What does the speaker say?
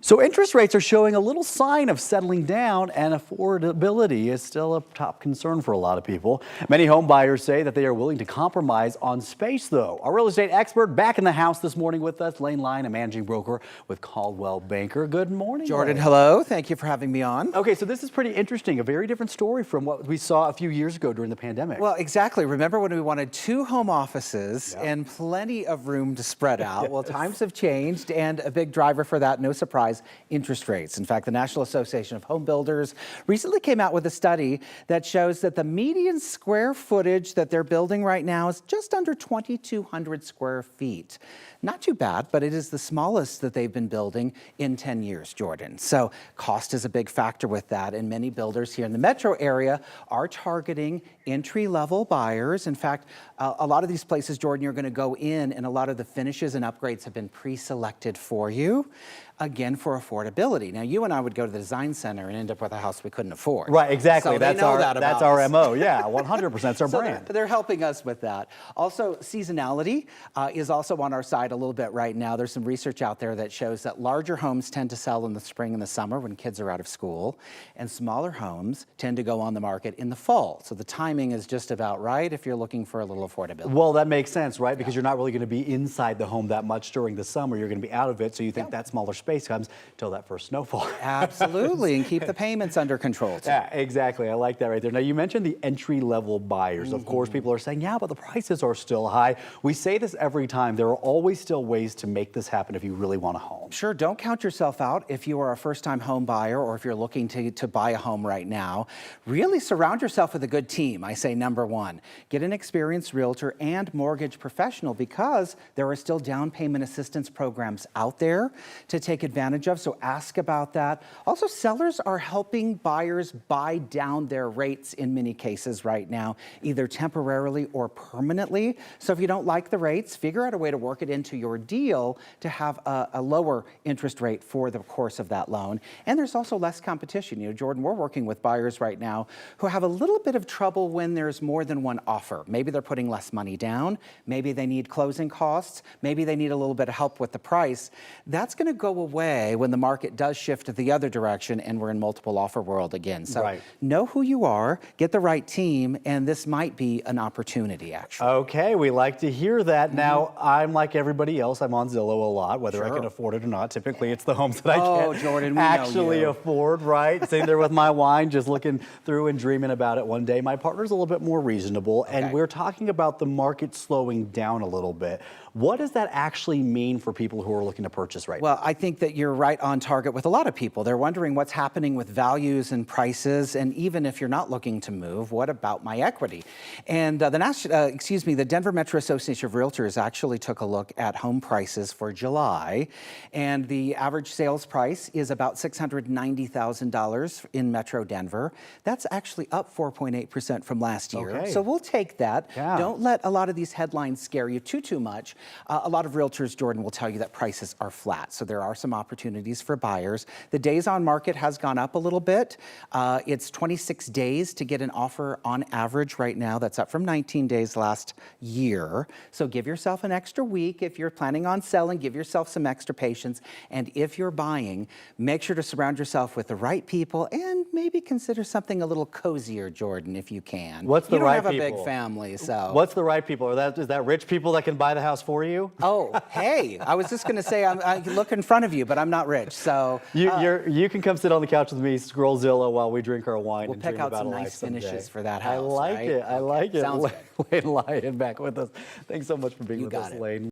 So interest rates are showing a little sign of settling down, and affordability is still a top concern for a lot of people. Many home buyers say that they are willing to compromise on space, though. Our real estate expert back in the house this morning with us, Lane Lyon, a managing broker with Caldwell Banker. Good morning, Jordan. Lane. Hello. Thank you for having me on. Okay, so this is pretty interesting. A very different story from what we saw a few years ago during the pandemic. Well, exactly. Remember when we wanted 2 home offices and plenty of room to spread out? Yes. Well, times have changed, and a big driver for that, no surprise, interest rates. In fact, the National Association of Home Builders recently came out with a study that shows that the median square footage that they're building right now is just under 2,200 square feet. Not too bad, but it is the smallest that they've been building in 10 years, Jordan. So cost is a big factor with that, and many builders here in the metro area are targeting entry-level buyers. In fact, a lot of these places, Jordan, you're going to go in, and a lot of the finishes and upgrades have been pre-selected for you, again, for affordability. Now, you and I would go to the design center and end up with a house we couldn't afford. Right, exactly. So that's our MO. Yeah, 100%. It's our so brand. They're helping us with that. Also, seasonality is also on our side a little bit right now. There's some research out there that shows that larger homes tend to sell in the spring and the summer when kids are out of school, and smaller homes tend to go on the market in the fall. So the timing is just about right if you're looking for a little affordability. Well, that makes sense, right? Because you're not really going to be inside the home that much during the summer. You're going to be out of it, so you think that smaller space comes till that first snowfall. Absolutely, and keep the payments under control, too. Yeah, exactly. I like that right there. Now, you mentioned the entry-level buyers. Of course, people are saying, yeah, but the prices are still high. We say this every time. There are always still ways to make this happen if you really want a home. Sure, don't count yourself out if you are a first-time home buyer or if you're looking to buy a home right now. Really surround yourself with a good team. I say number one, get an experienced realtor and mortgage professional, because there are still down payment assistance programs out there to take advantage of, so ask about that. Also, sellers are helping buyers buy down their rates in many cases right now, either temporarily or permanently. So if you don't like the rates, figure out a way to work it into your deal to have a lower interest rate for the course of that loan. And there's also less competition. You know, Jordan, we're working with buyers right now who have a little bit of trouble when there's more than one offer. Maybe they're putting less money down, maybe they need closing costs, maybe they need a little bit of help with the price. That's going to go away when the market does shift to the other direction and we're in multiple offer world again. So know who you are, get the right team, and this might be an opportunity, actually. Okay, we like to hear that. Now, I'm like everybody else. I'm on Zillow a lot, whether I can afford it or not. Typically, it's the homes that I can't Jordan, actually afford, right? Sitting there with my wine, just looking through and dreaming about it one day. My partner's a little bit more reasonable, and we're talking about the market slowing down a little bit. What does that actually mean for people who are looking to purchase right now? Well, I think that you're right on target with a lot of people. They're wondering what's happening with values and prices, and even if you're not looking to move, what about my equity? And the Denver Metro Association of Realtors actually took a look at home prices for July, and the average sales price is about $690,000 in Metro Denver. That's actually up 4.8% from last year. Okay. So we'll take that. Yeah. Don't let a lot of these headlines scare you too much. A lot of realtors, Jordan, will tell you that prices are flat, so there are some opportunities for buyers. The days on market has gone up a little bit. It's 26 days to get an offer on average right now. That's up from 19 days last year. So give yourself an extra week. If you're planning on selling, give yourself some extra patience. And if you're buying, make sure to surround yourself with the right people and maybe consider something a little cozier, Jordan, if you can. What's the right people? You don't have a big family, so. What's the right people? Is that rich people that can buy the house for you? Oh, hey, I was just going to say I look in front of you, but I'm not rich, so. You can come sit on the couch with me, scroll Zillow while we drink our wine and pick dream out about some a life nice someday. finishes for that house. I like it. I like it. Sounds Lane Lyon back with us. Thanks so much for being with us, got it. Lane.